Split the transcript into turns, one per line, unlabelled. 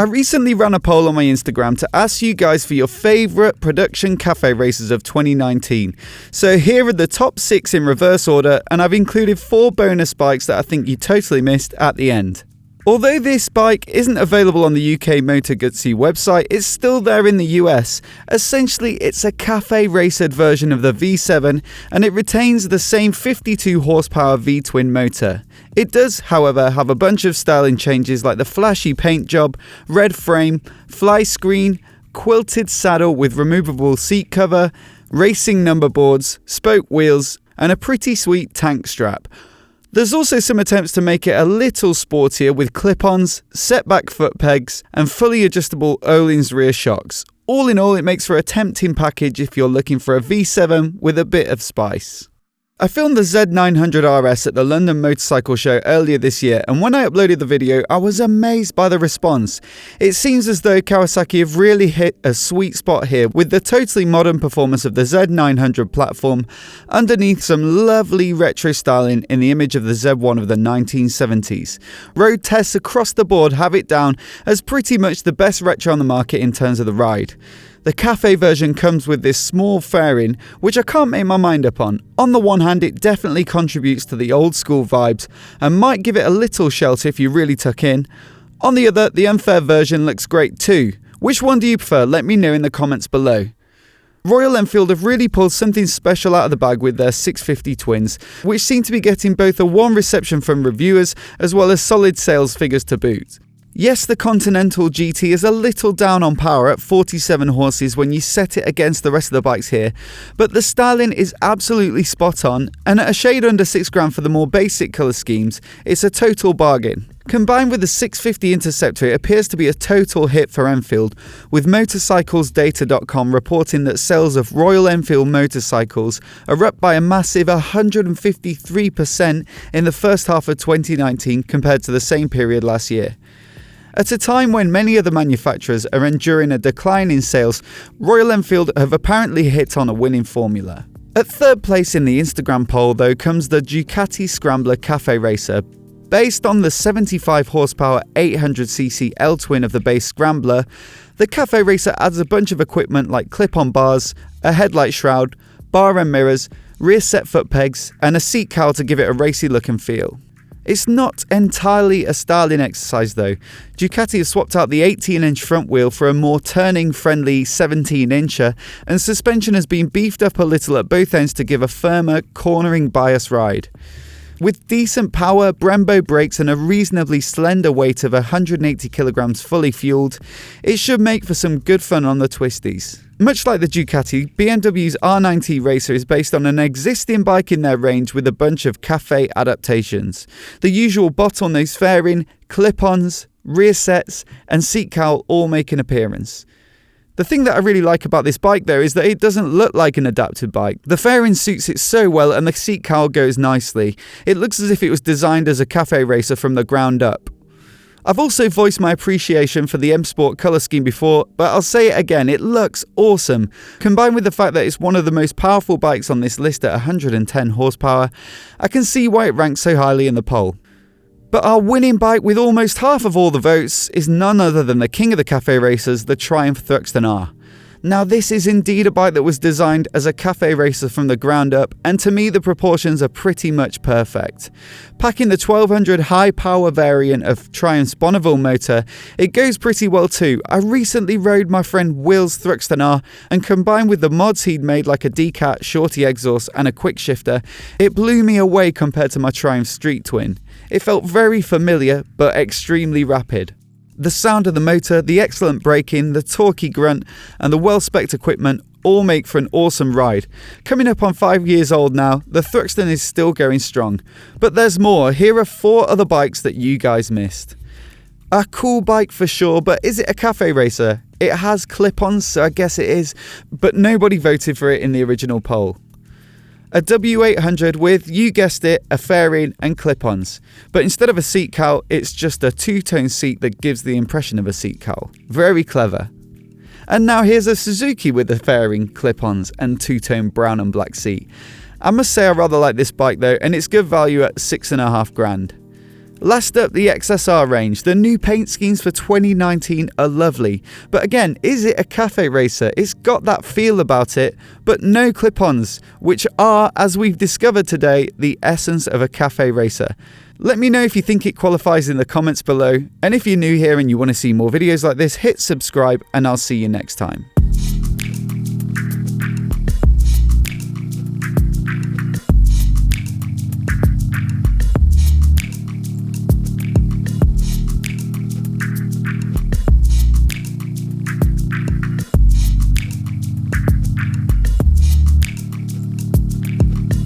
I recently ran a poll on my Instagram to ask you guys for your favourite production cafe racers of 2019. So here are the top 6 in reverse order, and I've included 4 bonus bikes that I think you totally missed at the end. Although this bike isn't available on the UK Moto GUZZI website, it's still there in the US. Essentially, it's a cafe racered version of the V7, and it retains the same 52 horsepower V-twin motor. It does, however, have a bunch of styling changes like the flashy paint job, red frame, fly screen, quilted saddle with removable seat cover, racing number boards, spoke wheels, and a pretty sweet tank strap. There's also some attempts to make it a little sportier with clip-ons, setback foot pegs, and fully adjustable Öhlins rear shocks. All in all, it makes for a tempting package if you're looking for a V7 with a bit of spice. I filmed the Z900 RS at the London Motorcycle Show earlier this year, and when I uploaded the video, I was amazed by the response. It seems as though Kawasaki have really hit a sweet spot here with the totally modern performance of the Z900 platform, underneath some lovely retro styling in the image of the Z1 of the 1970s. Road tests across the board have it down as pretty much the best retro on the market in terms of the ride. The cafe version comes with this small fairing, which I can't make my mind up on. On the one hand, it definitely contributes to the old school vibes and might give it a little shelter if you really tuck in. On the other, the unfair version looks great too. Which one do you prefer? Let me know in the comments below. Royal Enfield have really pulled something special out of the bag with their 650 twins, which seem to be getting both a warm reception from reviewers as well as solid sales figures to boot. Yes, the Continental GT is a little down on power at 47 horses when you set it against the rest of the bikes here, but the styling is absolutely spot on, and at a shade under £6,000 for the more basic colour schemes, it's a total bargain. Combined with the 650 Interceptor, it appears to be a total hit for Enfield, with motorcyclesdata.com reporting that sales of Royal Enfield motorcycles are up by a massive 153% in the first half of 2019 compared to the same period last year. At a time when many other manufacturers are enduring a decline in sales, Royal Enfield have apparently hit on a winning formula. At third place in the Instagram poll though comes the Ducati Scrambler Cafe Racer. Based on the 75 horsepower 800cc L-twin of the base Scrambler, the Cafe Racer adds a bunch of equipment like clip-on bars, a headlight shroud, bar and mirrors, rear set foot pegs, and a seat cowl to give it a racy look and feel. It's not entirely a styling exercise though. Ducati has swapped out the 18-inch front wheel for a more turning-friendly 17-incher, and suspension has been beefed up a little at both ends to give a firmer, cornering bias ride. With decent power, Brembo brakes and a reasonably slender weight of 180 kilograms fully fueled, it should make for some good fun on the twisties. Much like the Ducati, BMW's R9T Racer is based on an existing bike in their range with a bunch of cafe adaptations. The usual bottlenose fairing, clip-ons, rear sets, and seat cowl all make an appearance. The thing that I really like about this bike though is that it doesn't look like an adapted bike. The fairing suits it so well and the seat cowl goes nicely. It looks as if it was designed as a cafe racer from the ground up. I've also voiced my appreciation for the M Sport colour scheme before, but I'll say it again, it looks awesome. Combined with the fact that it's one of the most powerful bikes on this list at 110 horsepower, I can see why it ranks so highly in the poll. But our winning bike with almost half of all the votes is none other than the king of the cafe racers, the Triumph THRUXTON R. Now this is indeed a bike that was designed as a cafe racer from the ground up, and to me the proportions are pretty much perfect. Packing the 1200 high power variant of Triumph's Bonneville motor, it goes pretty well too. I recently rode my friend Will's THRUXTON R, and combined with the mods he'd made like a DUCATI shorty exhaust and a quick shifter, it blew me away compared to my Triumph Street Twin. It felt very familiar but extremely rapid. The sound of the motor, the excellent braking, the torquey grunt, and the well-spec'd equipment all make for an awesome ride. Coming up on 5 years old now, the THRUXTON is still going strong. But there's more. Here are 4 other bikes that you guys missed. A cool bike for sure, but is it a cafe racer? It has clip-ons, so I guess it is, but nobody voted for it in the original poll. A W800 with, you guessed it, a fairing and clip-ons. But instead of a seat cowl, it's just a two-tone seat that gives the impression of a seat cowl. Very clever. And now here's a Suzuki with the fairing, clip-ons and two-tone brown and black seat. I must say I rather like this bike though, and it's good value at $6,500. Last up, the XSR range. The new paint schemes for 2019 are lovely. But again, is it a cafe racer? It's got that feel about it, but no clip-ons, which are, as we've discovered today, the essence of a cafe racer. Let me know if you think it qualifies in the comments below. And if you're new here and you want to see more videos like this, hit subscribe and I'll see you next time.